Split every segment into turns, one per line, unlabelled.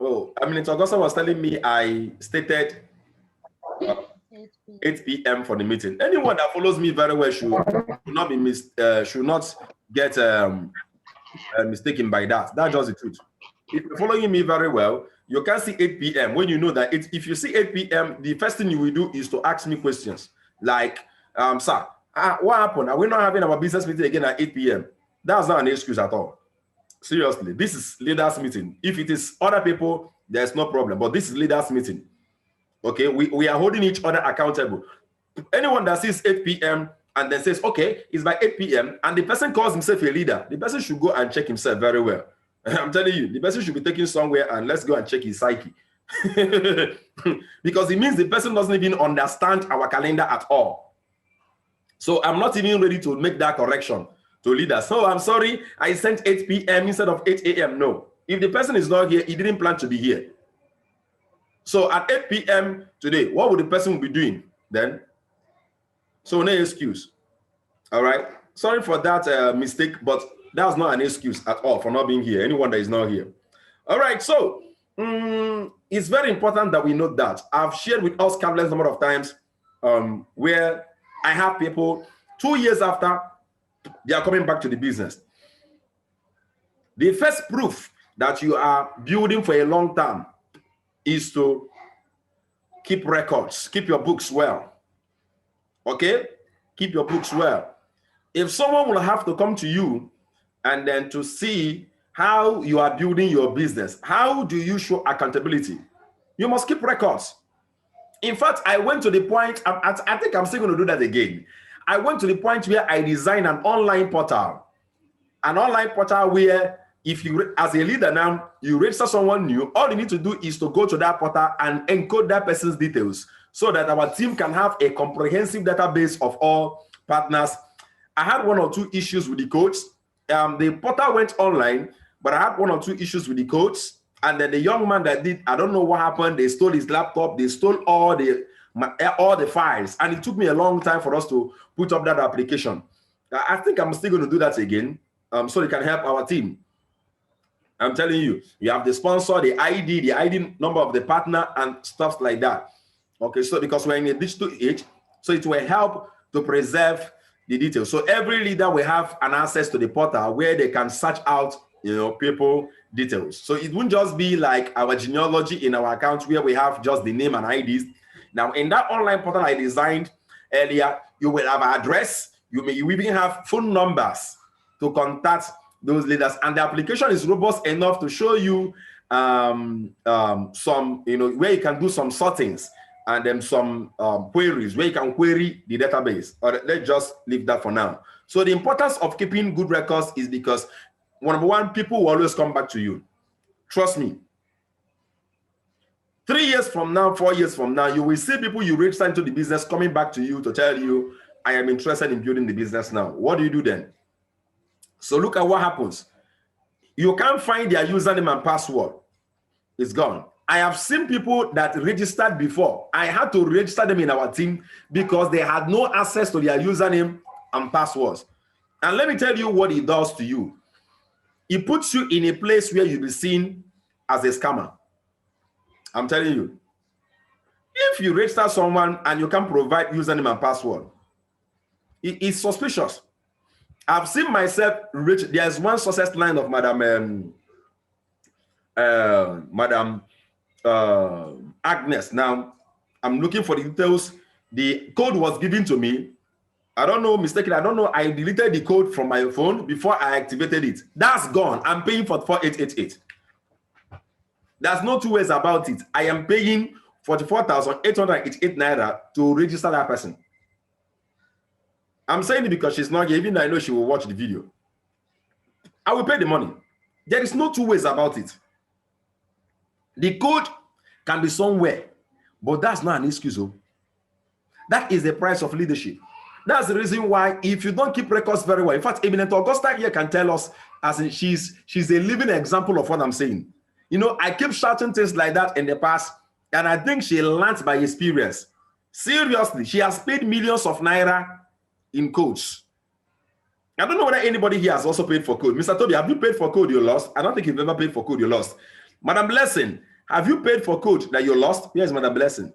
Oh, I mean, Augusta was telling me I stated 8 p.m. for the meeting. Anyone that follows me very well should not be should not get mistaken by that. That's just the truth. If you're following me very well, you can see 8 p.m. when you know that if you see 8 p.m., the first thing you will do is to ask me questions like, sir, what happened? Are we not having our business meeting again at 8 p.m.? That's not an excuse at all. Seriously, this is leaders meeting. If it is other people, there's no problem. But this is leaders meeting. Okay, we are holding each other accountable. Anyone that sees 8 p.m. and then says, okay, it's by 8 p.m. and the person calls himself a leader, the person should go and check himself very well. I'm telling you, the person should be taken somewhere and let's go and check his psyche. Because it means the person doesn't even understand our calendar at all. So I'm not even ready to make that correction to leaders. So I'm sorry, I sent 8 p.m. instead of 8 a.m. No. If the person is not here, he didn't plan to be here. So at 8 p.m. today, what would the person be doing then? So no excuse. All right. Sorry for that mistake, but that's not an excuse at all for not being here. Anyone that is not here. All right. So it's very important that we note that. I've shared with us countless number of times where I have people 2 years after they are coming back to the business. The first proof that you are building for a long term is to keep records, keep your books well. Okay? Keep your books well. If someone will have to come to you and then to see how you are building your business, how do you show accountability? You must keep records. In fact, I went to the point, I think I'm still going to do that again. I went to the point where I designed an online portal where if you, as a leader now, you register someone new, all you need to do is to go to that portal and encode that person's details so that our team can have a comprehensive database of all partners. I had 1 or 2 issues with the codes. The portal went online, but I had 1 or 2 issues with the codes. And then the young man that did, I don't know what happened. They stole his laptop. They stole all the files. And it took me a long time for us to put up that application. I think I'm still going to do that again so it can help our team. I'm telling you, you have the sponsor, the ID number of the partner and stuff like that. Okay, so because we're in a digital age, so it will help to preserve the details. So every leader will have an access to the portal where they can search out, people details. So it won't just be like our genealogy in our account where we have just the name and IDs. Now in that online portal I designed earlier, you will have an address. You even have phone numbers to contact those leaders, and the application is robust enough to show you some, where you can do some sortings and then some queries where you can query the database. Or let's just leave that for now. So the importance of keeping good records is because, number one, people will always come back to you. Trust me. 3 years from now, 4 years from now, you will see people you register into the business coming back to you to tell you, I am interested in building the business now. What do you do then? So look at what happens. You can't find their username and password. It's gone. I have seen people that registered before. I had to register them in our team because they had no access to their username and passwords. And let me tell you what it does to you. It puts you in a place where you'll be seen as a scammer. I'm telling you. If you register someone and you can provide username and password, it's suspicious. I've seen myself reach. There's one success line of Madam Agnes. Now, I'm looking for the details. The code was given to me. I don't know, mistakenly, I don't know. I deleted the code from my phone before I activated it. That's gone. I'm paying for 4888. There's no two ways about it. I am paying 44,888 naira to register that person. I'm saying it because she's not here, even though I know she will watch the video. I will pay the money. There is no two ways about it. The code can be somewhere, but that's not an excuse. That is the price of leadership. That's the reason why if you don't keep records very well, in fact, Eminent Augusta here can tell us, as in she's a living example of what I'm saying. I keep shouting things like that in the past, and I think she learned by experience. Seriously, she has paid millions of naira in codes. I don't know whether anybody here has also paid for code. Mr. Toby, have you paid for code you lost? I don't think you've ever paid for code you lost. Madam Blessing, Have you paid for code that you lost? Here's Mother Blessing.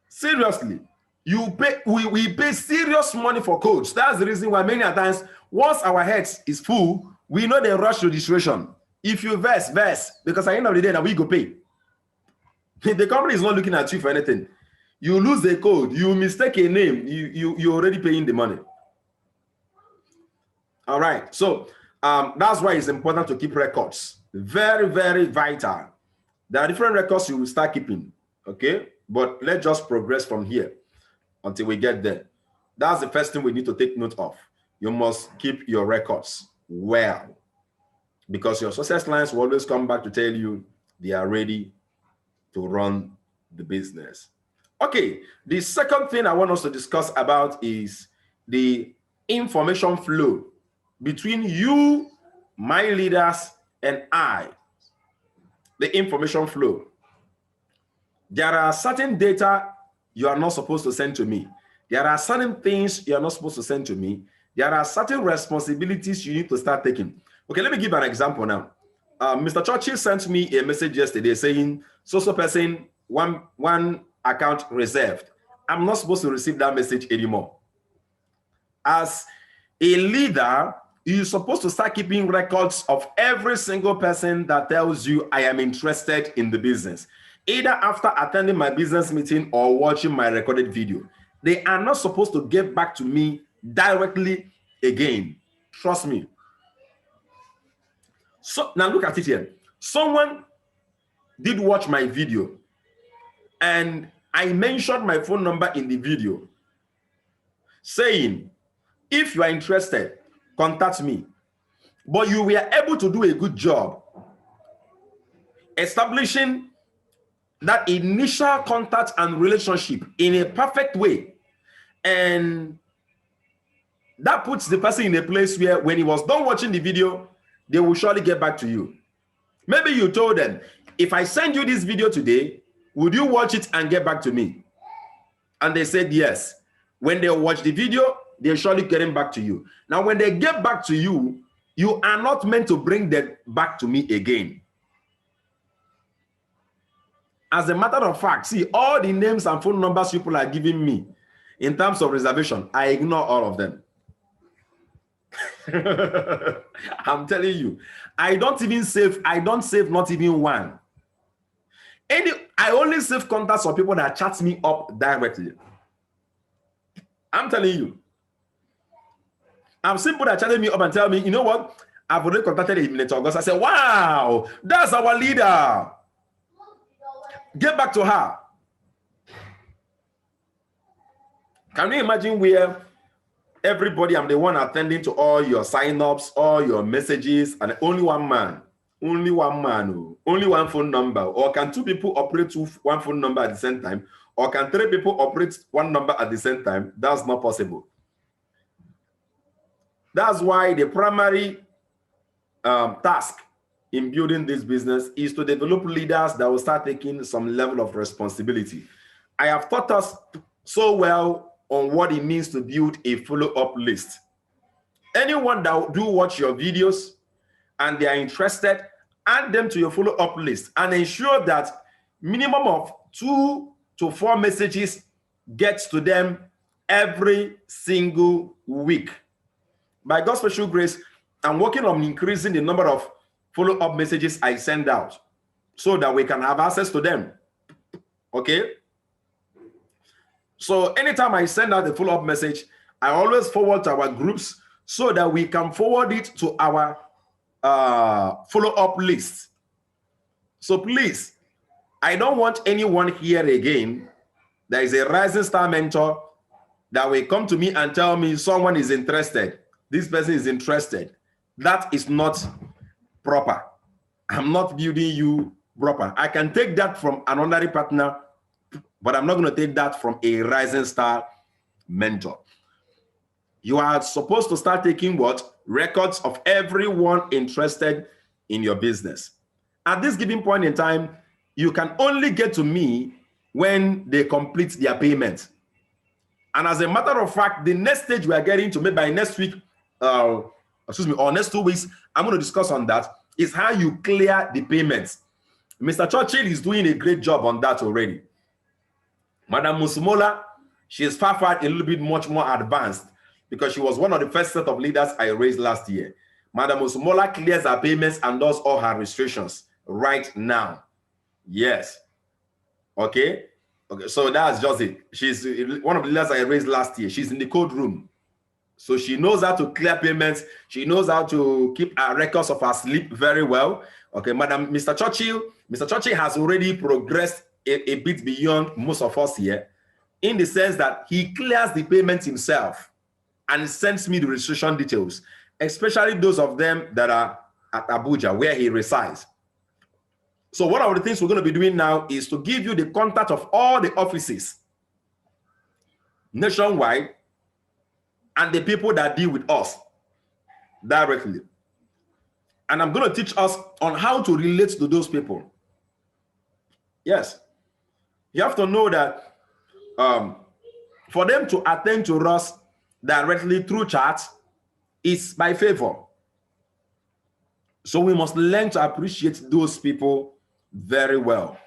Seriously, you pay. We pay serious money for codes. That's the reason why many times, once our heads is full, we know they rush registration. If you verse, because at the end of the day, now we go pay. The company is not looking at you for anything. You lose the code, you mistake a name, you're already paying the money. All right, so that's why it's important to keep records. Very, very vital. There are different records you will start keeping, okay? But let's just progress from here until we get there. That's the first thing we need to take note of. You must keep your records well, because your success clients will always come back to tell you they are ready to run the business. Okay, the second thing I want us to discuss about is the information flow between you, my leaders, and I. The information flow. There are certain data you are not supposed to send to me. There are certain things you are not supposed to send to me. There are certain responsibilities you need to start taking. Okay, let me give an example now. Mr. Churchill sent me a message yesterday saying, so person, one account reserved. I'm not supposed to receive that message anymore. As a leader, you're supposed to start keeping records of every single person that tells you I am interested in the business, either after attending my business meeting or watching my recorded video. They are not supposed to get back to me directly again. Trust me. So now look at it here. Someone did watch my video and I mentioned my phone number in the video saying, if you are interested, contact me. But you were able to do a good job establishing that initial contact and relationship in a perfect way. And that puts the person in a place where when he was done watching the video, they will surely get back to you. Maybe you told them, if I send you this video today, would you watch it and get back to me? And they said yes. When they watch the video, they're surely getting back to you. Now, when they get back to you, you are not meant to bring them back to me again. As a matter of fact, see, all the names and phone numbers people are giving me in terms of reservation, I ignore all of them. I'm telling you, I don't save not even one. I only save contacts of people that chat me up directly. I'm telling you. I'm simple that chatted me up and tell me, you know what? I've already contacted him in August. I said, wow, that's our leader. Get back to her. Can you imagine where everybody, I'm the one attending to all your sign-ups, all your messages, and only one man, only one phone number? Or can two people operate one phone number at the same time? Or can three people operate one number at the same time? That's not possible. That's why the primary task in building this business is to develop leaders that will start taking some level of responsibility. I have taught us so well on what it means to build a follow-up list. Anyone that do watch your videos and they are interested, add them to your follow-up list and ensure that minimum of 2 to 4 messages gets to them every single week. By God's special grace, I'm working on increasing the number of follow-up messages I send out so that we can have access to them. Okay? So anytime I send out a follow-up message, I always forward to our groups so that we can forward it to our follow-up list. So please, I don't want anyone here again. There is a rising star mentor that will come to me and tell me someone is interested. This person is interested. That is not proper. I'm not building you proper. I can take that from an ordinary partner, but I'm not going to take that from a rising star mentor. You are supposed to start taking what? Records of everyone interested in your business. At this given point in time, you can only get to me when they complete their payment. And as a matter of fact, the next stage we are getting to, maybe by next week, or next 2 weeks, I'm going to discuss on that, is how you clear the payments. Mr. Churchill is doing a great job on that already. Madam Musumola, she is far a little bit much more advanced because she was one of the first set of leaders I raised last year. Madam Musumola clears her payments and does all her restrictions right now. Yes. Okay. So that's just it. She's one of the leaders I raised last year. She's in the code room. So she knows how to clear payments. She knows how to keep her records of her sleep very well. Okay, Mr. Churchill has already progressed a bit beyond most of us here in the sense that he clears the payments himself and sends me the registration details, especially those of them that are at Abuja, where he resides. So one of the things we're going to be doing now is to give you the contact of all the offices nationwide and the people that deal with us directly. And I'm going to teach us on how to relate to those people. Yes. You have to know that for them to attend to us directly through chat is by favor. So we must learn to appreciate those people very well.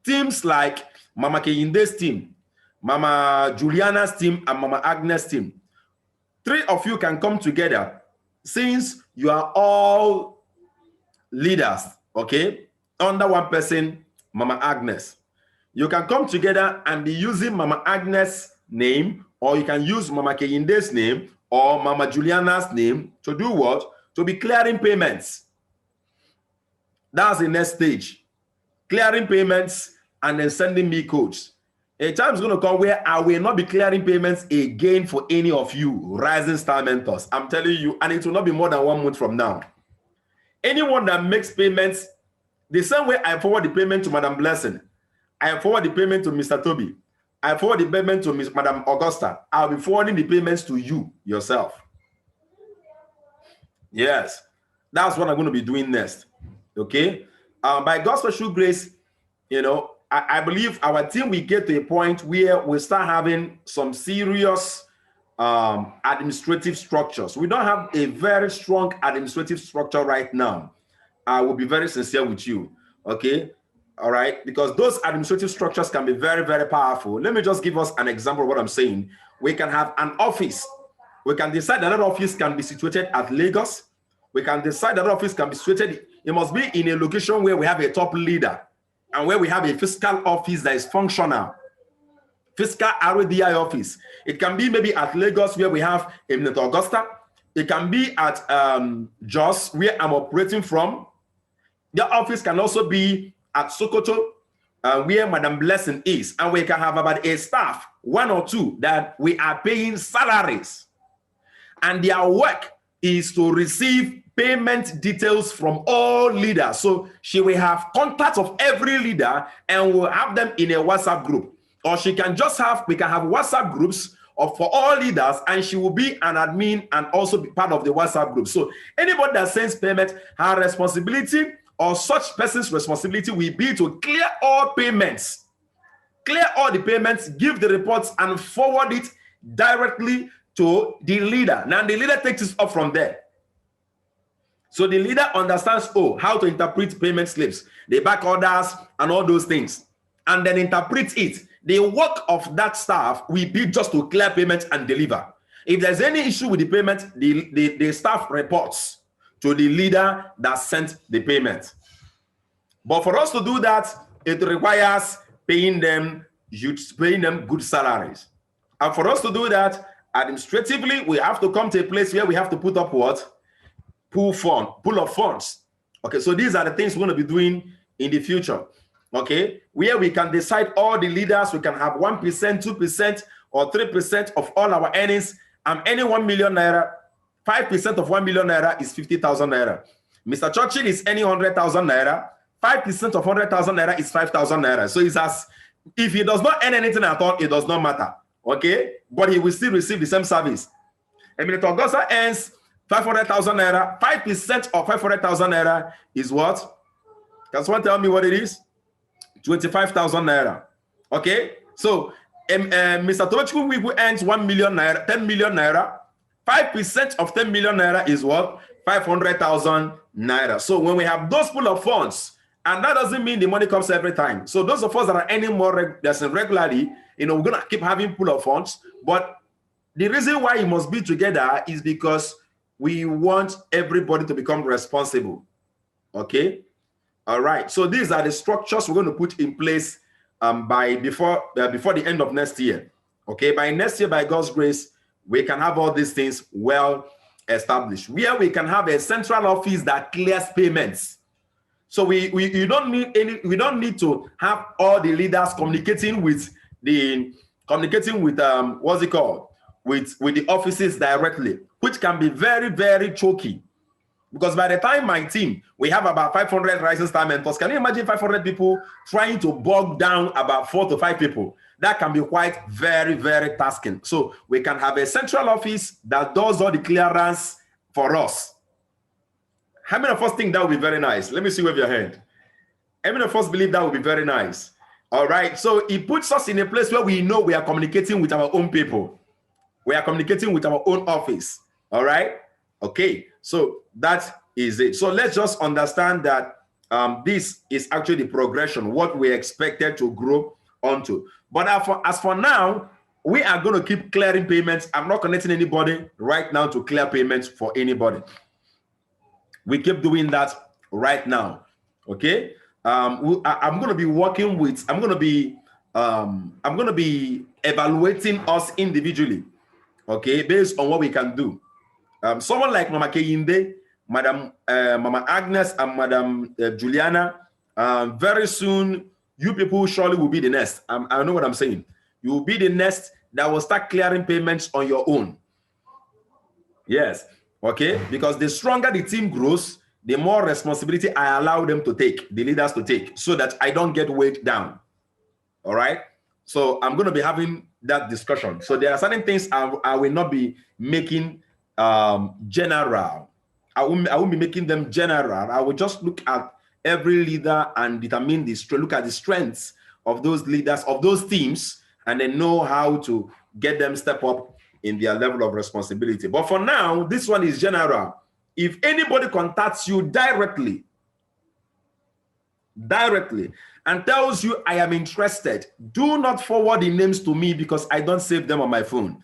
Teams like Mama Keyinde's team, Mama Juliana's team, and Mama Agnes' team. 3 of you can come together since you are all leaders, okay, under one person, Mama Agnes. You can come together and be using Mama Agnes' name, or you can use Mama Keyinde's name or Mama Juliana's name to do what? To be clearing payments. That's the next stage. Clearing payments and then sending me codes. A time is going to come where I will not be clearing payments again for any of you Rising Star mentors. I'm telling you, and it will not be more than 1 month from now. Anyone that makes payments, the same way I forward the payment to Madam Blessing, I forward the payment to Mr. Toby, I forward the payment to Madam Augusta, I'll be forwarding the payments to you yourself. Yes, that's what I'm going to be doing next. Okay, by God's special grace, you know, I believe our team will get to a point where we start having some serious administrative structures. We don't have a very strong administrative structure right now. I will be very sincere with you. Okay, all right, because those administrative structures can be very, very powerful. Let me just give us an example of what I'm saying. We can have an office. We can decide that office can be situated at Lagos. We can decide that office can be situated. It must be in a location where we have a top leader and where we have a fiscal office that is functional. Fiscal RDI office. It can be maybe at Lagos where we have Eminent Augusta. It can be at Jos where I'm operating from. The office can also be at Sokoto where Madam Blessing is. And we can have about a staff, 1 or 2, that we are paying salaries. And their work is to receive payment details from all leaders. So she will have contacts of every leader and will have them in a WhatsApp group. Or she can just have, we can have WhatsApp groups for all leaders, and she will be an admin and also be part of the WhatsApp group. So anybody that sends payment, her responsibility or such person's responsibility will be to clear all payments. Clear all the payments, give the reports, and forward it directly to the leader. Now the leader takes it up from there. So the leader understands, how to interpret payment slips, the back orders, and all those things, and then interpret it. The work of that staff will be just to clear payments and deliver. If there's any issue with the payment, the staff reports to the leader that sent the payment. But for us to do that, it requires paying them good salaries. And for us to do that, administratively, we have to come to a place where we have to put up what? Pool of funds. Okay, so these are the things we're going to be doing in the future. Okay, where we can decide all the leaders, we can have 1%, 2%, or 3% of all our earnings. Any 1 million naira, 5% of 1 million naira is 50,000 naira. Mr. Churchill is any 100,000 naira. 5% of 100,000 naira is 5,000 naira. So it's as if he does not earn anything at all, it does not matter. Okay, but he will still receive the same service. Eminent Augusta earns 500,000 naira. 5% of 500,000 naira is what? Can someone tell me what it is? 25,000 naira. Okay, so Mr. Tobechukwu who earns 1 million naira, 10 million naira. 5% of 10 million naira is what? 500,000 naira. So when we have those pool of funds And that doesn't mean the money comes every time. So those of us that are earning more regularly, we're going to keep having pool of funds. But the reason why it must be together is because we want everybody to become responsible. Okay? All right. So these are the structures we're going to put in place before the end of next year. Okay? By next year, by God's grace, we can have all these things well established, where we can have a central office that clears payments. So we don't need to have all the leaders communicating with what's it called, with the offices directly, which can be very, very choky. Because by the time my team, we have about 500 Rising Star mentors. Can you imagine 500 people trying to bog down about 4 to 5 people? That can be quite very, very tasking. So we can have a central office that does all the clearance for us. How many of us think that would be very nice? Let me see with your hand. How many of us believe that would be very nice? All right. So it puts us in a place where we know we are communicating with our own people. We are communicating with our own office. All right. Okay. So that is it. So let's just understand that this is actually the progression, what we expected to grow onto. But as for now, we are going to keep clearing payments. I'm not connecting anybody right now to clear payments for anybody. We keep doing that right now. Okay. I'm going to be working with, I'm going to be evaluating us individually. Okay. Based on what we can do. Someone like Mama Keyinde, Mama Agnes, and Madam Juliana, very soon, you people surely will be the next. I know what I'm saying. You will be the next that will start clearing payments on your own. Yes. Okay. Because the stronger the team grows, the more responsibility I allow them to take, the leaders to take, so that I don't get weighed down. All right. So I'm going to be having that discussion. So there are certain things I will not be making general. I won't be making them general. I will just look at every leader and determine look at the strengths of those leaders, of those teams, and then know how to get them step up in their level of responsibility. But for now, this one is general. If anybody contacts you directly, and tells you I am interested, do not forward the names to me because I don't save them on my phone.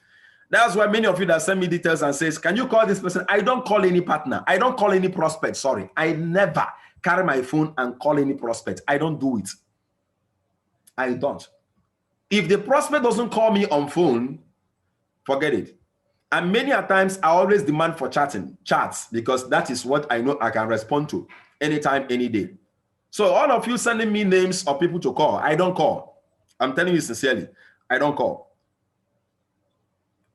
That's why many of you that send me details and says, can you call this person? I don't call any partner. I don't call any prospect. Sorry. I never carry my phone and call any prospect. I don't do it. I don't. If the prospect doesn't call me on phone, forget it. And many a times I always demand for chats, because that is what I know I can respond to anytime, any day. So all of you sending me names of people to call, I don't call. I'm telling you sincerely, I don't call.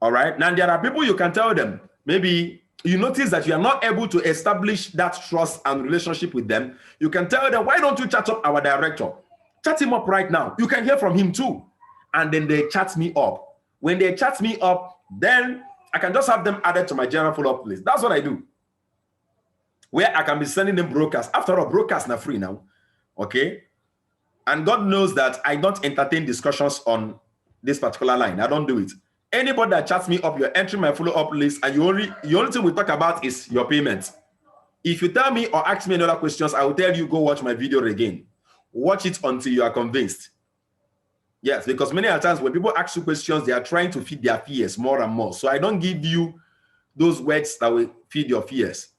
All right. Now there are people you can tell them, maybe you notice that you are not able to establish that trust and relationship with them. You can tell them, why don't you chat up our director? Chat him up right now. You can hear from him too. And then they chat me up. When they chat me up, then I can just have them added to my general follow-up list. That's what I do. Where I can be sending them broadcasts. After all, broadcasts are free now. Okay? And God knows that I don't entertain discussions on this particular line. I don't do it. Anybody that chats me up, you're entering my follow-up list, and the only thing we talk about is your payment. If you tell me or ask me another questions, I will tell you, go watch my video again. Watch it until you are convinced. Yes, because many times when people ask you questions, they are trying to feed their fears more and more. So I don't give you those words that will feed your fears.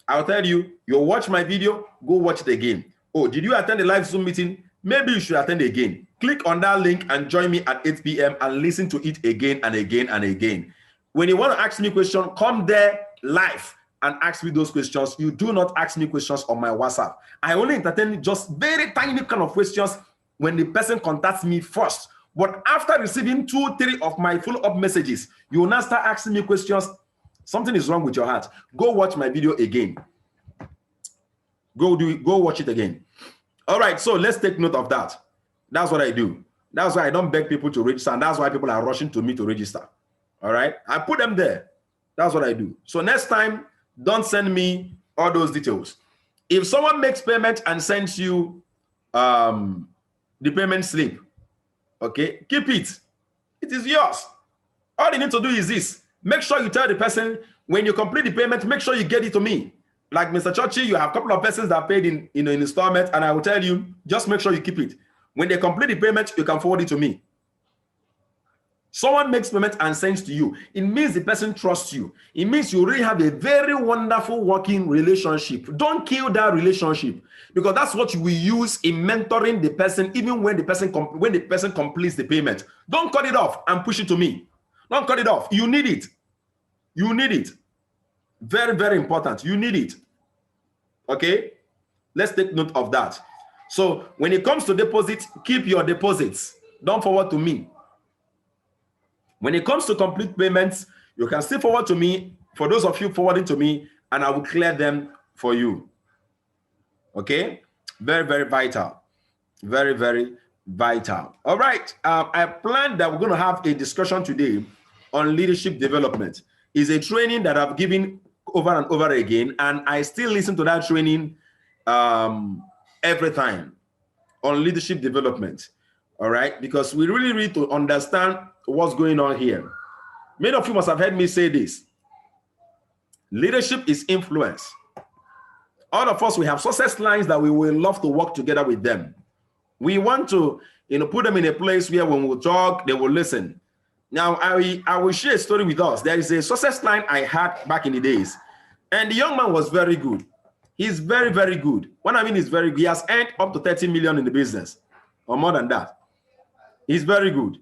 I'll tell you, you'll watch my video, go watch it again. Oh, did you attend the live Zoom meeting? Maybe you should attend again. Click on that link and join me at 8 p.m. and listen to it again and again and again. When you want to ask me a question, come there live and ask me those questions. You do not ask me questions on my WhatsApp. I only entertain just very tiny kind of questions when the person contacts me first. But after receiving 2, 3 of my follow-up messages, you will now start asking me questions. Something is wrong with your heart. Go watch my video again. Go watch it again. All right, so let's take note of that. That's what I do. That's why I don't beg people to register, and that's why people are rushing to me to register. All right, I put them there. That's what I do. So next time, don't send me all those details. If someone makes payment and sends you the payment slip, okay, keep it. It is yours. All you need to do is this. Make sure you tell the person, when you complete the payment, make sure you get it to me. like Mr. Churchy, you have a couple of persons that paid in installment, and I will tell you, just make sure you keep it. When they complete the payment, you can forward it to me. Someone makes payment and sends to you. It means the person trusts you. It means you really have a very wonderful working relationship. Don't kill that relationship, because that's what you will use in mentoring the person, even when the person completes the payment. Don't cut it off and push it to me. Don't cut it off. You need it. You need it. Very, very important. You need it. Okay? Let's take note of that. So when it comes to deposit, keep your deposits. Don't forward to me. When it comes to complete payments, you can still forward to me, for those of you forwarding to me, and I will clear them for you. Okay? Very, very vital. Very, very vital. All right. I planned that we're going to have a discussion today on leadership development. It's a training that I've given over and over again, and I still listen to that training every time on leadership development. All right? Because we really need to understand what's going on here. Many of you must have heard me say this. Leadership is influence. All of us, we have success lines that we will love to work together with them. We want to, put them in a place where when we talk, they will listen. Now, I will share a story with us. There is a success line I had back in the days, and the young man was very good. He's very, very good. What I mean is very good. He has earned up to 30 million in the business, or more than that. He's very good,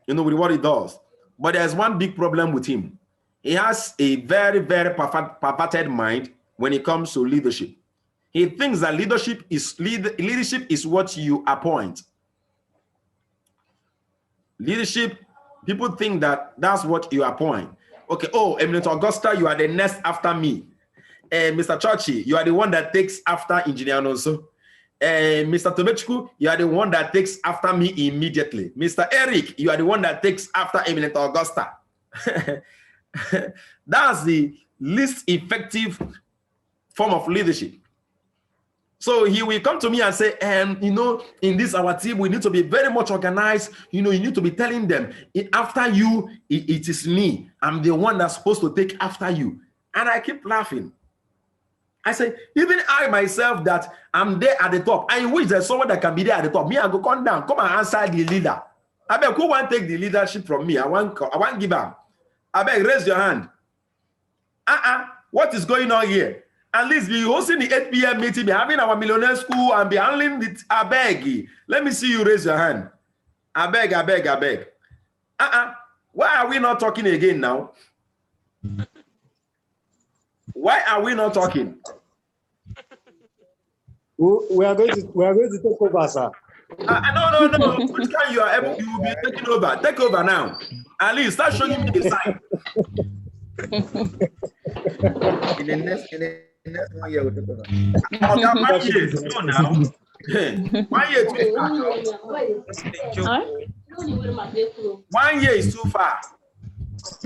with what he does. But there's one big problem with him. He has a very, very perverted mind when it comes to leadership. He thinks that leadership is what you appoint. Leadership, people think that that's what you appoint. Okay, oh, Eminent Augusta, you are the next after me. Mr. Churchy, you are the one that takes after Engineer Alonso. Mr. Tobechukwu, you are the one that takes after me immediately. Mr. Eric, you are the one that takes after Eminent Augusta. That's the least effective form of leadership. So he will come to me and say, in this our team, we need to be very much organized. You need to be telling them, after you, it is me. I'm the one that's supposed to take after you. And I keep laughing. I say, even I myself, that I'm there at the top. I wish there's someone that can be there at the top. Me, I go come down, come and answer the leader. I beg, who want to take the leadership from me? I want give up. I beg, raise your hand. What is going on here? At least be hosting the 8 p.m. meeting, be having our millionaire school, and be handling it. I beg. Let me see you raise your hand. I beg. Why are we not talking again now? Why are we not talking?
We are going to take over, sir.
No. Which time you will be taking over? Take over now. At least start showing me the sign.
In the next 1 year, we'll take over.
Okay, 1 year is no now. 1 year too far. 1 year is too far.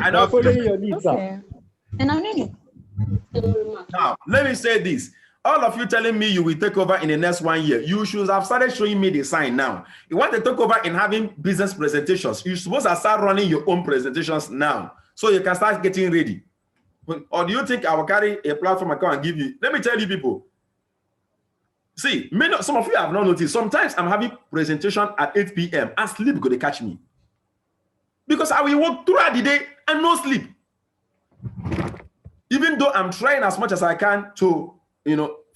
I don't
follow your lead, sir.
And I'm ready.
Now, let me say this. All of you telling me you will take over in the next 1 year, you should have started showing me the sign now. You want to take over in having business presentations. You're supposed to start running your own presentations now, so you can start getting ready. Or do you think I will carry a platform account and give you? Let me tell you, people. See, some of you have not noticed. Sometimes I'm having presentation at 8 p.m. and sleep going to catch me. Because I will work throughout the day and no sleep. Even though I'm trying as much as I can to,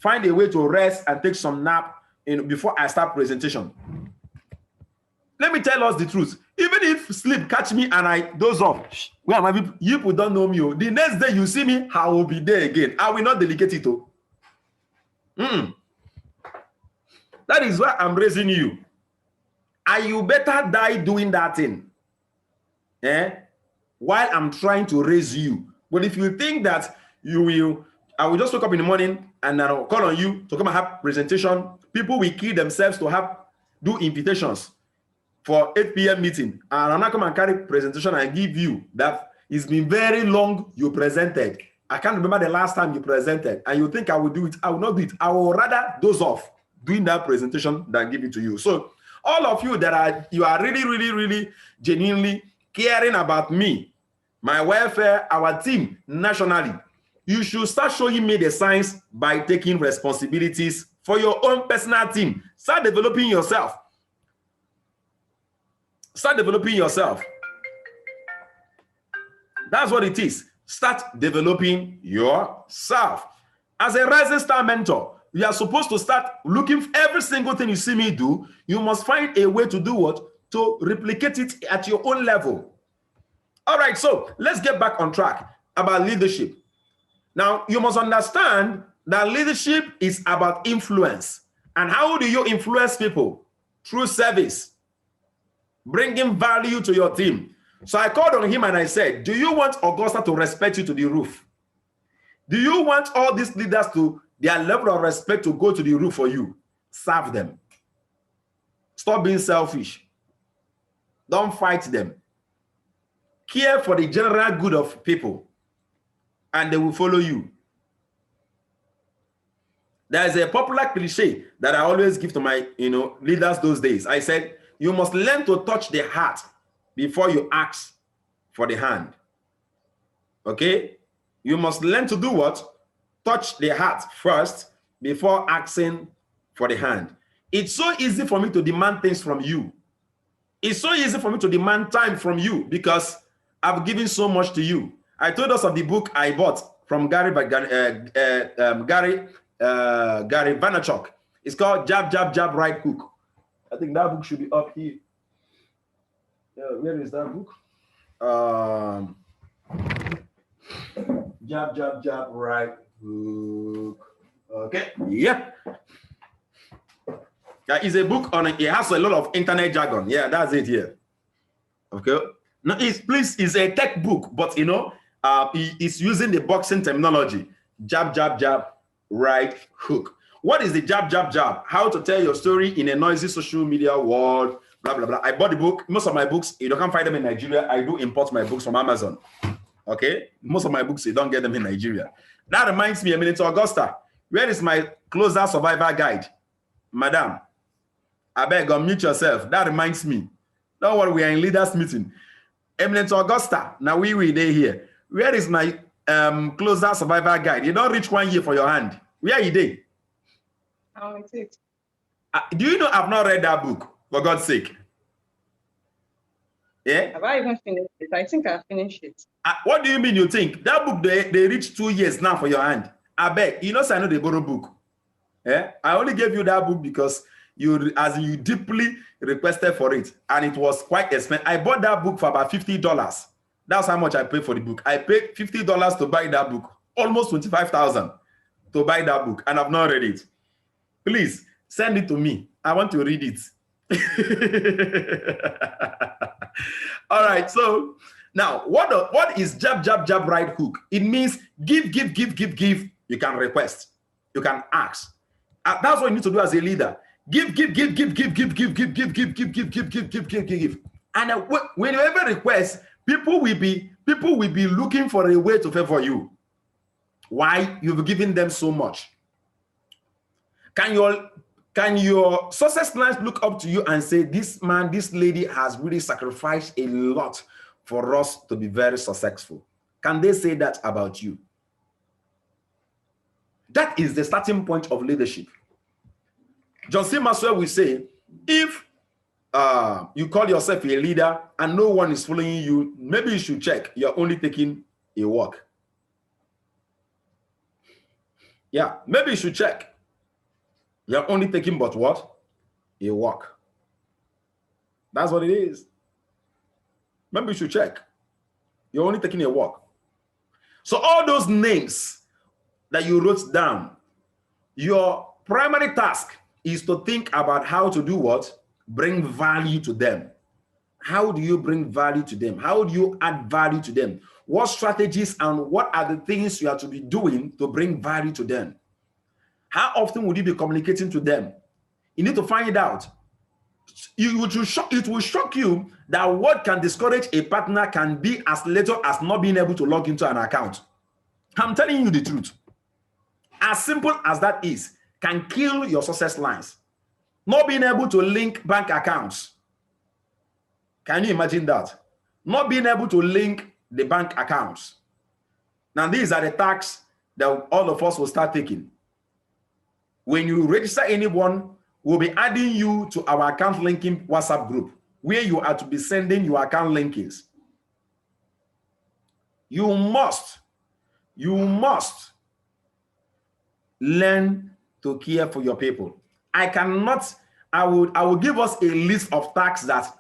find a way to rest and take some nap, before I start presentation. Let me tell us the truth. Even if sleep catch me and I doze off, you people don't know me. The next day you see me, I will be there again. I will not delegate it. That is why I'm raising you. And you better die doing that thing. While I'm trying to raise you. But if you think that I will just wake up in the morning and I'll call on you to come and have presentation, people will kill themselves to do invitations for 8 p.m. meeting. And I'm not come and carry presentation and give you that. It's been very long you presented. I can't remember the last time you presented. And you think I will do it. I will not do it. I will rather doze off doing that presentation than give it to you. So all of you you are really, really, really genuinely caring about me, my welfare, our team nationally. You should start showing me the signs by taking responsibilities for your own personal team. Start developing yourself. Start developing yourself. That's what it is. Start developing yourself. As a rising star mentor, you are supposed to start looking for every single thing you see me do. You must find a way to do what? To replicate it at your own level. All right, so let's get back on track about leadership. Now, you must understand that leadership is about influence. And how do you influence people? Through service, bringing value to your team. So I called on him and I said, do you want Augusta to respect you to the roof? Do you want all these leaders to their level of respect to go to the roof for you? Serve them. Stop being selfish. Don't fight them. Care for the general good of people, and they will follow you. There's a popular cliche that I always give to my leaders those days. I said, you must learn to touch the heart before you ask for the hand. Okay? You must learn to do what? Touch the heart first before asking for the hand. It's so easy for me to demand things from you. It's so easy for me to demand time from you because I've given so much to you. I told us of the book I bought from Gary Vaynerchuk. It's called Jab, Jab, Jab, Right Hook. I think that book should be up here. Where is that book? Jab, Jab, Jab, Right Hook. Okay. Yep. It's a book on it. It has a lot of internet jargon. Yeah, that's it here. Okay. Now, it's a tech book, but it's using the boxing terminology. Jab, jab, jab, right hook. What is the jab, jab, jab? How to tell your story in a noisy social media world, blah, blah, blah. I bought the book. Most of my books, you can't find them in Nigeria. I do import my books from Amazon. Okay? Most of my books, you don't get them in Nigeria. That reminds me, Eminent Augusta, where is my closer survivor guide? Madam, I beg, unmute yourself. That reminds me. Don't worry, we are in leaders meeting. Eminent Augusta, now we there here. Where is my closer survivor guide? You don't reach 1 year for your hand. Where are you there?
How is it?
Do you know I've not read that book, for God's sake? Yeah?
Have I even finished it? I think I finished it.
What do you mean you think? That book, they reach 2 years now for your hand. I beg, I know they borrow book. Yeah? I only gave you that book because you deeply requested for it, and it was quite expensive. I bought that book for about $50. That's how much I paid for the book. I paid $50 to buy that book, almost $25,000 to buy that book, and I've not read it. Please send it to me. I want to read it. All right. So now, what is jab, jab, jab, right hook? It means give, give, give, give, give. You can request. You can ask. That's what you need to do as a leader. Give, give, give, give, give, give, give, give, give, give, give, give, give, give, give, give, give. And when you ever request, people will be looking for a way to favor you. Why? You've given them so much. Can your success clients look up to you and say, this man, this lady has really sacrificed a lot for us to be very successful? Can they say that about you? That is the starting point of leadership. John C. Maxwell will say, if you call yourself a leader and no one is following you, maybe you should check. You're only taking a walk. Yeah, maybe you should check. You're only taking but what? A walk. That's what it is. Maybe you should check. You're only taking a walk. So all those names that you wrote down, your primary task is to think about how to do what? Bring value to them. How do you bring value to them? How do you add value to them? What strategies and what are the things you have to be doing to bring value to them? How often would you be communicating to them? You need to find it out. It will shock you that what can discourage a partner can be as little as not being able to log into an account. I'm telling you the truth. As simple as that is, can kill your success lines. Not being able to link bank accounts. Can you imagine that? Not being able to link the bank accounts. Now, these are the tasks that all of us will start taking. When you register anyone, we'll be adding you to our account linking WhatsApp group, where you are to be sending your account linkings. You must learn to care for your people. I will give us a list of tasks that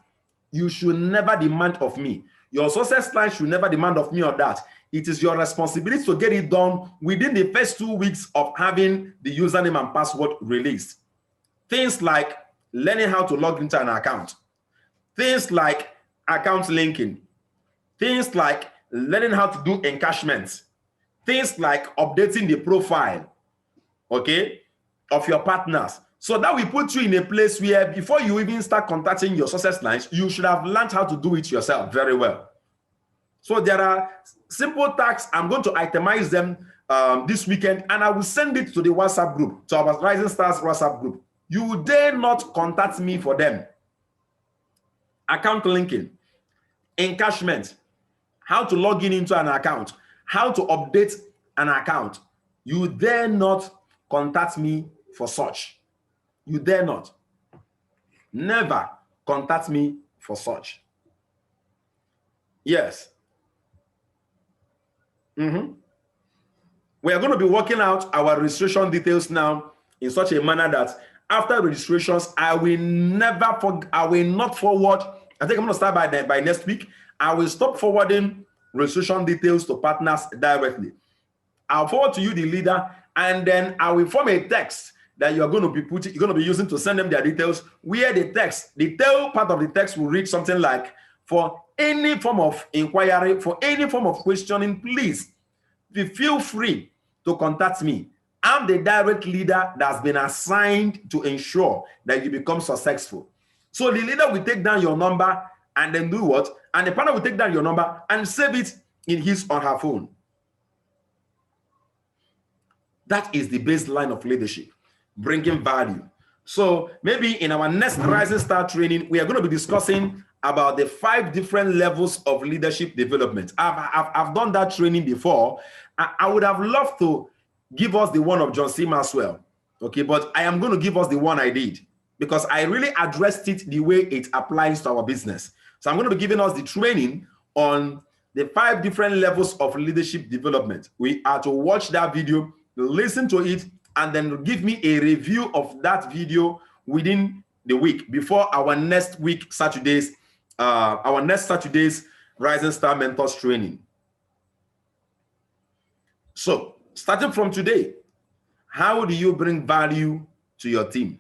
you should never demand of me. Your success line should never demand of me or that. It is your responsibility to get it done within the first 2 weeks of having the username and password released. Things like learning how to log into an account. Things like account linking. Things like learning how to do encashments. Things like updating the profile, okay, of your partners. So that we put you in a place where before you even start contacting your success lines, you should have learned how to do it yourself very well. So there are simple tasks. I'm going to itemize them this weekend, and I will send it to the WhatsApp group, to our Rising Stars WhatsApp group. You dare not contact me for them. Account linking, encashment, how to log in into an account, how to update an account. You dare not contact me for such. You dare not. Never contact me for such. Yes. We are going to be working out our registration details now in such a manner that after registrations, I will not forward. I think I'm going to start by next week. I will stop forwarding registration details to partners directly. I'll forward to you the leader, and then I will form a text that you're going to be using to send them their details, where the tail part of the text will read something like, for any form of inquiry, for any form of questioning, please feel free to contact me. I'm the direct leader that's been assigned to ensure that you become successful. So the leader will take down your number and then do what? And the partner will take down your number and save it in his or her phone. That is the baseline of leadership, bringing value. So maybe in our next Rising Star training, we are going to be discussing about the 5 different levels of leadership development. I've done that training before. I would have loved to give us the one of John C. Maxwell, okay, but I am going to give us the one I did because I really addressed it the way it applies to our business. So I'm going to be giving us the training on the 5 different levels of leadership development. We are to watch that video, listen to it, and then give me a review of that video within the week before our next Saturday's Rising Star Mentors training. So starting from today, how do you bring value to your team?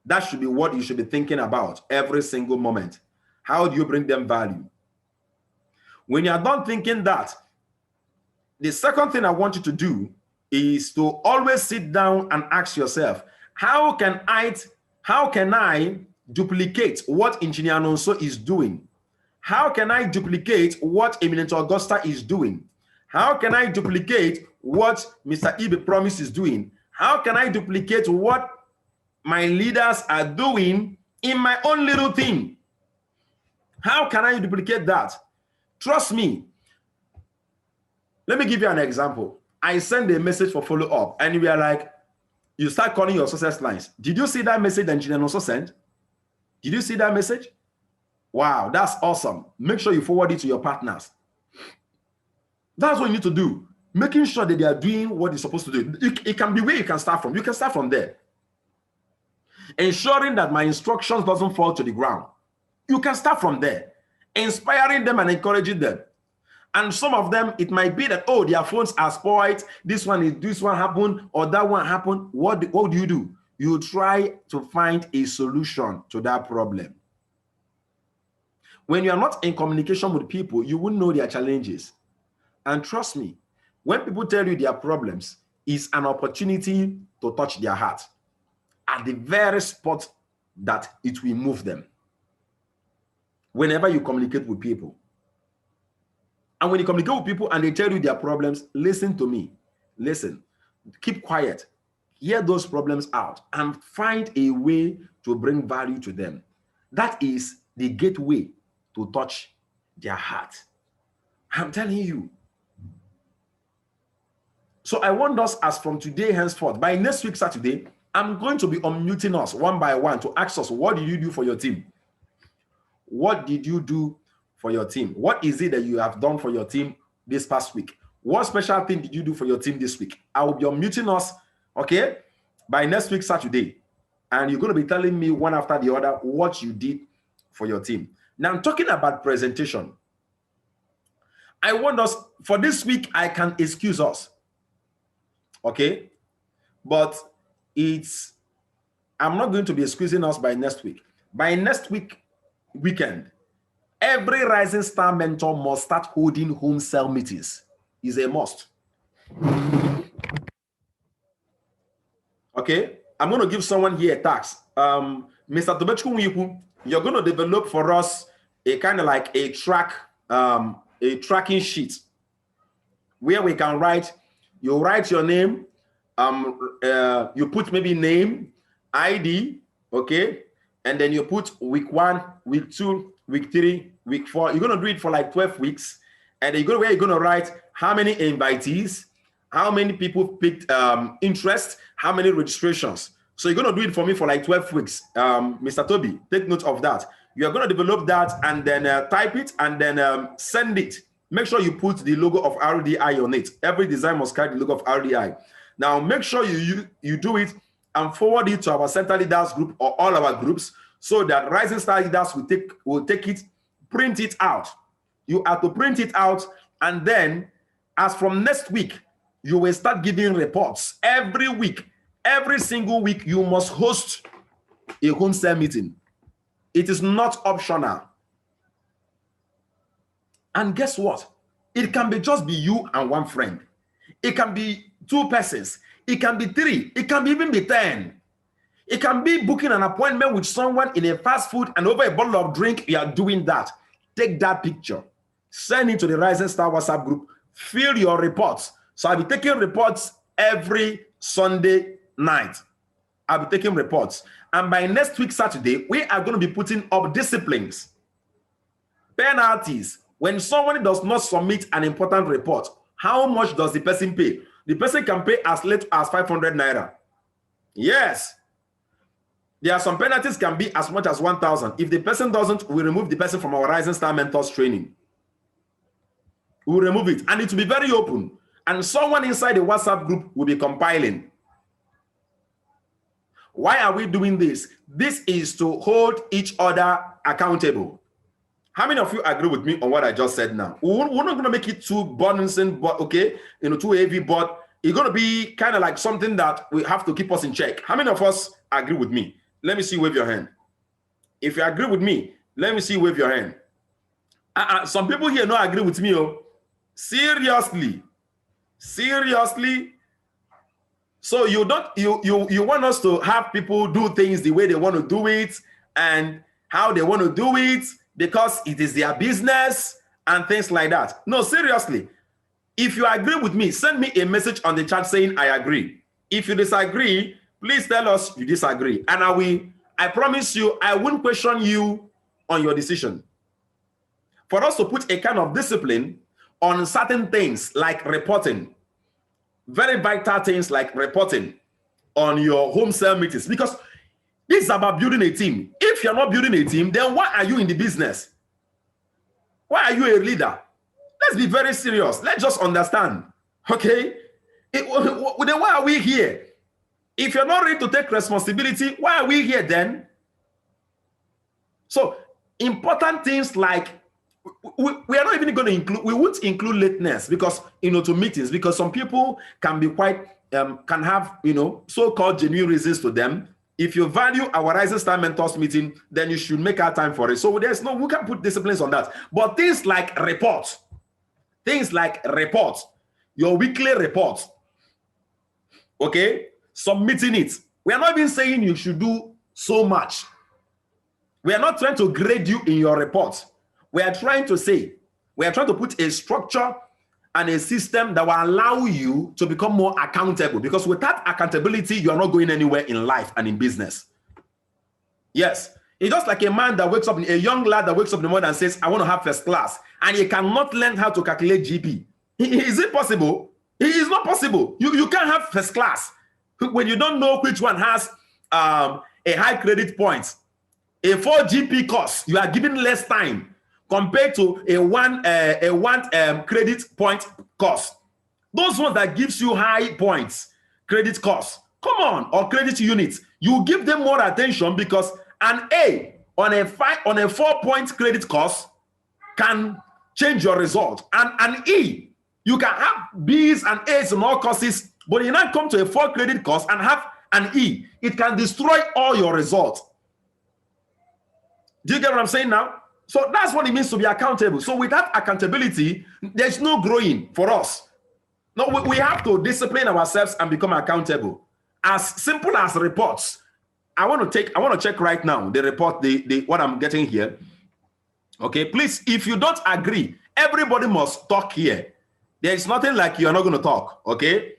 That should be what you should be thinking about every single moment. How do you bring them value? When you're done thinking that, the second thing I want you to do is to always sit down and ask yourself, how can I duplicate what Engineer Nonso is doing? How can I duplicate what Eminent Augusta is doing? How can I duplicate what Mr. Ibe Promise is doing? How can I duplicate what my leaders are doing in my own little thing? How can I duplicate that? Trust me. Let me give you an example. I send a message for follow-up, and we are like, you start calling your success lines. Did you see that message that Engineer Nonso sent? Did you see that message? Wow, that's awesome. Make sure you forward it to your partners. That's what you need to do. Making sure that they are doing what they're supposed to do. It can be where you can start from. You can start from there. Ensuring that my instructions doesn't fall to the ground. You can start from there. Inspiring them and encouraging them. And some of them, it might be that, oh, their phones are spoiled. This one happened, or that one happened. What do? You try to find a solution to that problem. When you are not in communication with people, you won't know their challenges. And trust me, when people tell you their problems, it's an opportunity to touch their heart at the very spot that it will move them. Whenever you communicate with people. And when you communicate with people and they tell you their problems, listen to me. Listen. Keep quiet. Hear those problems out and find a way to bring value to them. That is the gateway to touch their heart. I'm telling you. So I want us, as from today henceforth, by next week Saturday, I'm going to be unmuting us one by one to ask us, what did you do for your team? What did you do for your team? What is it that you have done for your team this past week? What special thing did you do for your team this week? I will be unmuting us, okay, by next week Saturday. And you're going to be telling me one after the other what you did for your team. Now, I'm talking about presentation. I want us, for this week, I can excuse us, okay? But I'm not going to be excusing us by next week. By next weekend, every Rising Star mentor must start holding home cell meetings. Is a must. Okay, I'm going to give someone here a task. Mr. Tobechukwu, you're going to develop for us a kind of like a tracking sheet where we can write. You write your name. You put maybe name, ID, okay, and then you put week 1, week 2, week 3, week 4. You're going to do it for like 12 weeks, and then you're going to write how many invitees, how many people picked interest, how many registrations. So you're going to do it for me for like 12 weeks. Mr. Toby, take note of that. You're going to develop that and then type it and then send it. Make sure you put the logo of RDI on it. Every design must carry the logo of RDI. Now, make sure you do it and forward it to our Center Leaders group or all our groups so that Rising Star Leaders will take it, print it out. You have to print it out, and then as from next week, you will start giving reports every week. Every single week, you must host a home cell meeting. It is not optional. And guess what? It can be just be you and one friend. It can be 2 persons. It can be 3. It can even be 10. It can be booking an appointment with someone in a fast food and over a bottle of drink. You are doing that. Take that picture. Send it to the Rising Star WhatsApp group. Fill your reports. So I'll be taking reports every Sunday night. I'll be taking reports. And by next week, Saturday, we are going to be putting up disciplines, penalties. When someone does not submit an important report, how much does the person pay? The person can pay as little as 500 naira. Yes. There are some penalties can be as much as 1,000. If the person doesn't, we remove the person from our Rising Star Mentors training. We'll remove it. And it will be very open. And someone inside the WhatsApp group will be compiling. Why are we doing this? This is to hold each other accountable. How many of you agree with me on what I just said now? We're not going to make it too burdensome, but okay, too heavy, but it's going to be kind of like something that we have to keep us in check. How many of us agree with me? Let me see, wave your hand. If you agree with me, let me see, wave your hand. Some people here don't agree with me. Oh, seriously. So you want us to have people do things the way they want to do it and how they want to do it because it is their business and things like that. No, seriously. If you agree with me, send me a message on the chat saying I agree. If you disagree, please tell us you disagree. And I promise you, I won't question you on your decision. For us to put a kind of discipline on certain things like reporting, very vital things like reporting on your home cell meetings, because this is about building a team. If you're not building a team, then why are you in the business? Why are you a leader? Let's be very serious. Let's just understand, okay? Then why are we here? If you're not ready to take responsibility, why are we here then? So important things like we are not even going to include, we won't include lateness because, to meetings, because some people can be quite, can have, so-called genuine reasons to them. If you value our Rising Star Mentors meeting, then you should make our time for it. So we can put disciplines on that. But things like reports, your weekly reports, okay, submitting it. We are not even saying you should do so much. We are not trying to grade you in your reports. We are trying to put a structure and a system that will allow you to become more accountable, because without accountability, you are not going anywhere in life and in business. Yes. It's just like a man that wakes up, a young lad that wakes up in the morning and says, I want to have first class, and he cannot learn how to calculate GP. Is it possible? It is not possible. You can't have first class when you don't know which one has a high credit point. A 4 GP course, you are given less time compared to a one credit point course. Those ones that gives you high points, credit course, come on, or credit units, you give them more attention because an A on a 4-point credit course can change your result. And an E, you can have B's and A's in all courses, but you now come to a 4 credit course and have an E. It can destroy all your results. Do you get what I'm saying now? So that's what it means to be accountable. So without accountability, there's no growing for us. No, we have to discipline ourselves and become accountable. As simple as reports. I want to check right now the report, what I'm getting here. Okay, please, if you don't agree, everybody must talk here. There is nothing like you're not going to talk. Okay,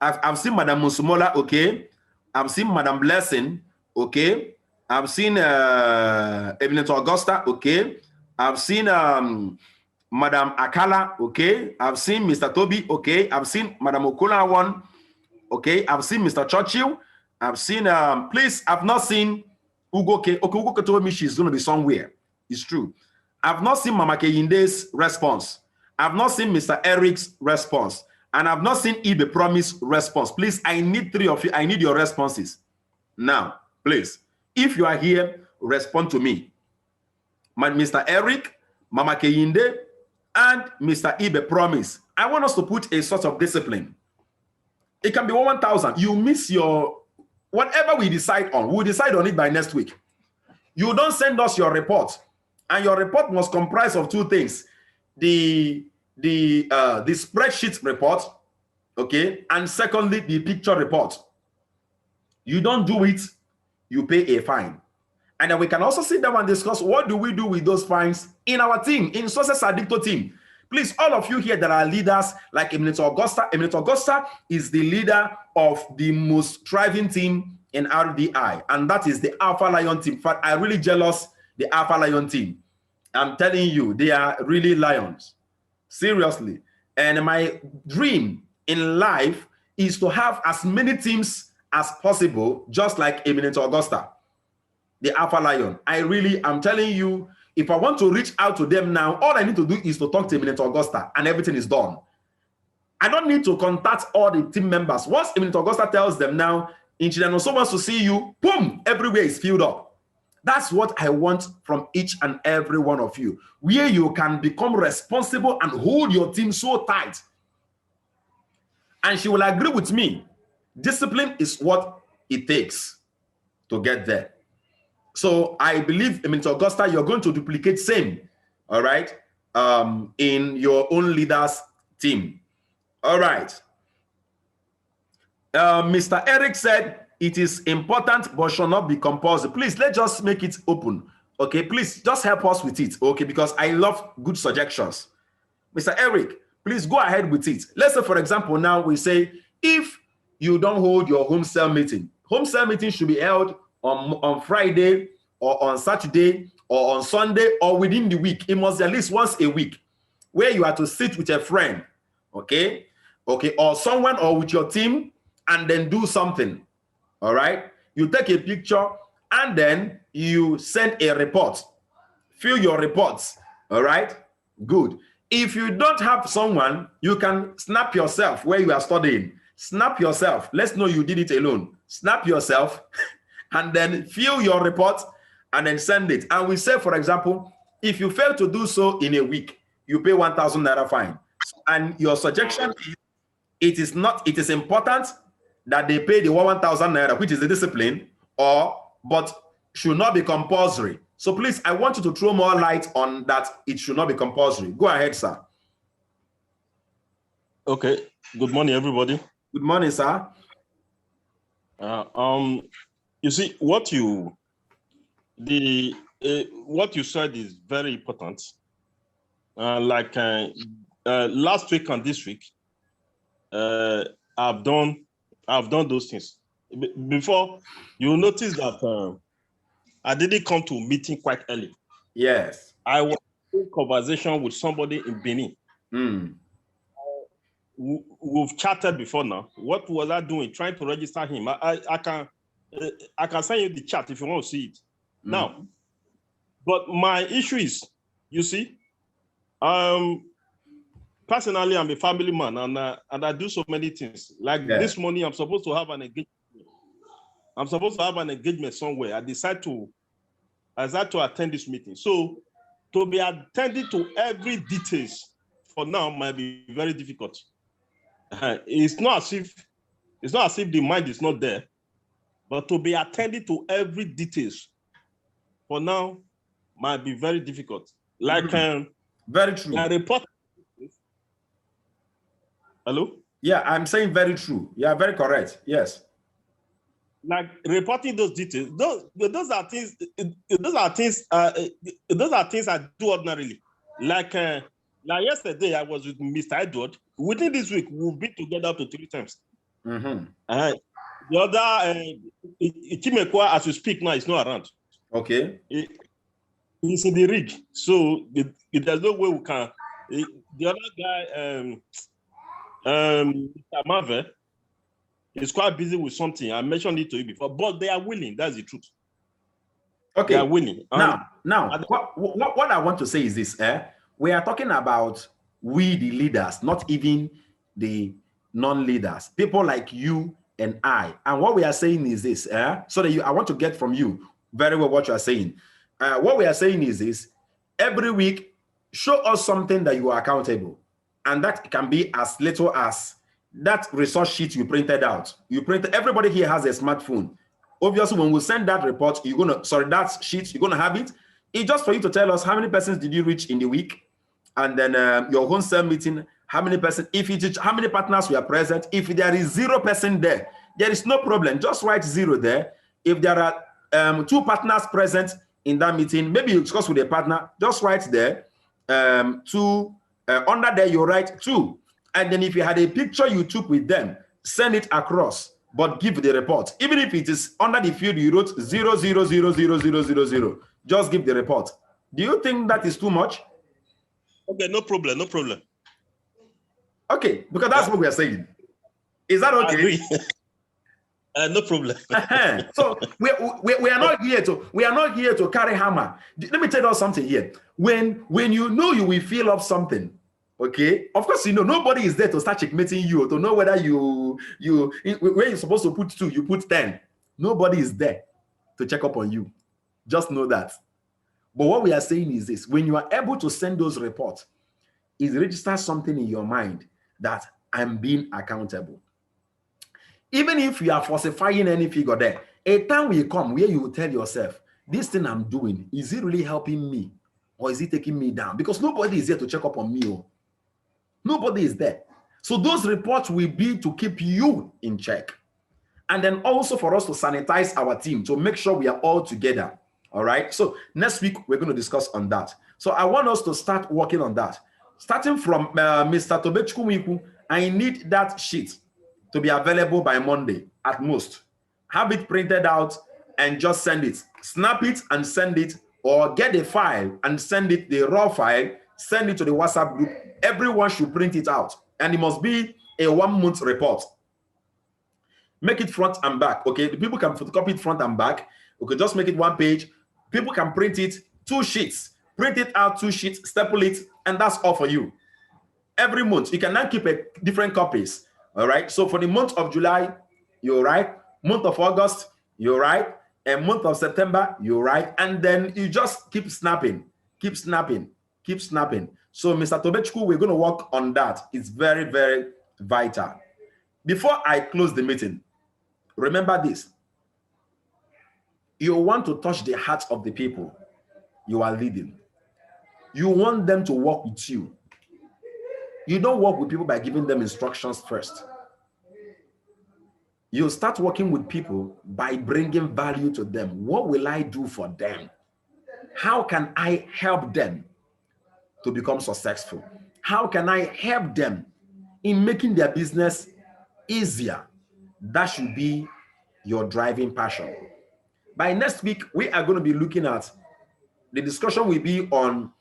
I've seen Madam Musumola. Okay, I've seen Madam Blessing. Okay, I've seen Eminento Augusta. Okay, I've seen Madam Akala. Okay, I've seen Mr. Toby. Okay, I've seen Madam Okula one. Okay, I've seen Mr. Churchill. I've seen please, I've not seen Ugo K. Okay, Ugo K told me she's going to be somewhere. It's true. I've not seen Mama Keyinde's response. I've not seen Mr. Eric's response. And I've not seen Ibe Promise response. Please, I need 3 of you. I need your responses. Now, please, if you are here, respond to me. Mr. Eric, Mama Keyinde, and Mr. Ibe Promise. I want us to put a sort of discipline. It can be 1,000. You miss your, whatever we decide on, we'll decide on it by next week. You don't send us your report. And your report must comprise of 2 things. The spreadsheet report, okay? And secondly, the picture report. You don't do it, you pay a fine. And then we can also sit down and discuss what do we do with those fines in our team, in Success Addicto team. Please, all of you here that are leaders like Eminento Augusta. Eminento Augusta is the leader of the most thriving team in RDI, and that is the Alpha Lion team. In fact, I'm really jealous the Alpha Lion team. I'm telling you, they are really lions. Seriously. And my dream in life is to have as many teams as possible, just like Eminento Augusta, the Alpha Lion. I'm telling you, if I want to reach out to them now, all I need to do is to talk to Eminento Augusta and everything is done. I don't need to contact all the team members. Once Eminento Augusta tells them now, Inchidano wants to see you, boom, everywhere is filled up. That's what I want from each and every one of you, where you can become responsible and hold your team so tight. And she will agree with me. Discipline is what it takes to get there. So I believe, Eminento Augusta, you're going to duplicate same, all right, in your own leaders team. All right. Mr. Eric said, it is important, but should not be compulsory. Please, let's just make it open. Okay, please just help us with it. Okay, because I love good suggestions. Mr. Eric, please go ahead with it. Let's say, for example, now we say, if you don't hold your home cell meeting should be held on Friday or on Saturday or on Sunday or within the week. It must be at least once a week where you are to sit with a friend, okay, or someone or with your team and then do something. All right, you take a picture and then you send a report. Fill your reports. All right, good. If you don't have someone, you can snap yourself where you are studying. Snap yourself. Let's know you did it alone. Snap yourself and then fill your report and then send it. And we say, for example, if you fail to do so in a week, you pay 1,000 naira fine. And your suggestion is it is important that they pay the 1,000 naira, which is the discipline, but should not be compulsory. So please, I want you to throw more light on that. It should not be compulsory. Go ahead, sir.
Okay. Good morning, everybody.
Good morning, sir.
You see, what you said is very important. Last week and this week, I've done those things. Before, you'll notice that I didn't come to a meeting quite early.
Yes.
I was in conversation with somebody in Benin. we've chatted before now. What was I doing? Trying to register him. I can send you the chat if you want to see it. Now, but my issue is, you see, personally, I'm a family man, and I do so many things. Like this morning, I'm supposed to have an engagement. I'm supposed to have an engagement somewhere. I decide to attend this meeting. So to be attending to every details for now might be very difficult. It's not as if the mind is not there, but to be attending to every details for now might be very difficult. Like
very true.
I report. Hello?
Yeah, I'm saying very true. Yeah, very correct. Yes.
Like reporting those details, those are things I do ordinarily. Like yesterday, I was with Mr. Edward. Within this week, we've been together up to 3 times. The other Chimekwa, as we speak now, is not around.
Okay.
He's in the rig, so there's no way we can. The other guy, Mr. Marvel, is quite busy with something. I mentioned it to you before, but they are willing. That's the truth.
Okay.
They are willing.
Now, what I want to say is this: we are talking about we, the leaders, not even the non-leaders, people like you and I. And what we are saying is this: so that I want to get from you very well what you are saying. What we are saying is this: every week, show us something that you are accountable, and that can be as little as that resource sheet you printed out. Everybody here has a smartphone. Obviously, when we send that report, that sheet, you're gonna have it. It's just for you to tell us how many persons did you reach in the week, and then your own cell meeting, how many persons, how many partners were present. If there is 0 person there is no problem. Just write 0 there. If there are 2 partners present in that meeting, maybe you discuss with a partner, just write there 2. Under there, you write 2. And then if you had a picture you took with them, send it across, but give the report. Even if it is under the field, you wrote 0000000. Just give the report. Do you think that is too much?
Okay, no problem, no problem.
Okay, because that's what we are saying. Is that okay?
No problem.
So we are not here to carry hammer. Let me tell you something here. When you know you will fill up something, okay, of course, nobody is there to start checkmating you, to know whether where you're supposed to put 2, you put 10. Nobody is there to check up on you. Just know that. But what we are saying is this: when you are able to send those reports, it registers something in your mind that I'm being accountable. Even if you are falsifying any figure there, a time will come where you will tell yourself, this thing I'm doing, is it really helping me or is it taking me down? Because nobody is there to check up on me. Nobody is there. So those reports will be to keep you in check. And then also for us to sanitize our team, to make sure we are all together. All right. So next week, we're going to discuss on that. So I want us to start working on that. Starting from Mr. Tobechukwu, I need that sheet to be available by Monday at most. Have it printed out and just send it. Snap it and send it, or get a file and send it, the raw file, send it to the WhatsApp group. Everyone should print it out. And it must be a 1-month report. Make it front and back, okay? The people can photocopy it front and back. We can just make it 1 page. People can print it 2 sheets. Print it out 2 sheets, staple it, and that's all for you. Every month, you can now keep different copies, all right? So for the month of July, you write. Month of August, you write. And month of September, you write. And then you just keep snapping, keep snapping, keep snapping. So Mr. Tobechukwu, we're going to work on that. It's very, very vital. Before I close the meeting, remember this. You want to touch the hearts of the people you are leading. You want them to work with you. You don't work with people by giving them instructions first. You start working with people by bringing value to them. What will I do for them? How can I help them to become successful? How can I help them in making their business easier? That should be your driving passion. By next week, we are going to be looking at, the discussion will be on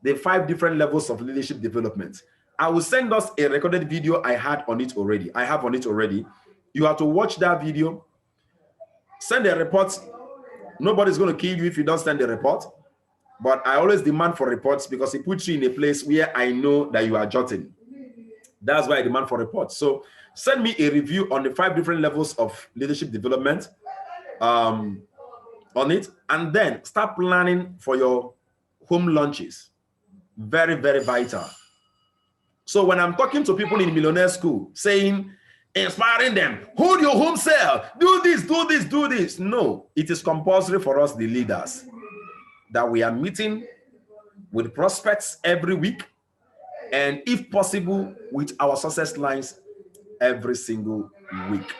the 5 different levels of leadership development. I will send us a recorded video I had on it already. I have on it already. You have to watch that video. Send a report. Nobody's going to kill you if you don't send a report. But I always demand for reports because it puts you in a place where I know that you are jotting. That's why I demand for reports. So send me a review on the 5 different levels of leadership development on it. And then start planning for your home launches. Very, very vital. So when I'm talking to people in Millionaire School, saying, inspiring them, hold your home sale, do this, do this, do this. No, it is compulsory for us, the leaders, that we are meeting with prospects every week, and if possible, with our success lines every single week.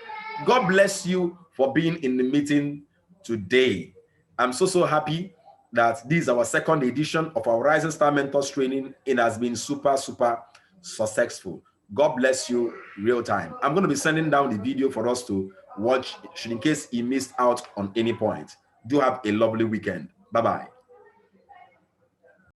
God bless you for being in the meeting today. I'm so happy that this is our 2nd edition of our Rising Star Mentors training. It has been super successful. God bless you real time. I'm going to be sending down the video for us to watch in case you missed out on any point. Do have a lovely weekend. Bye-bye.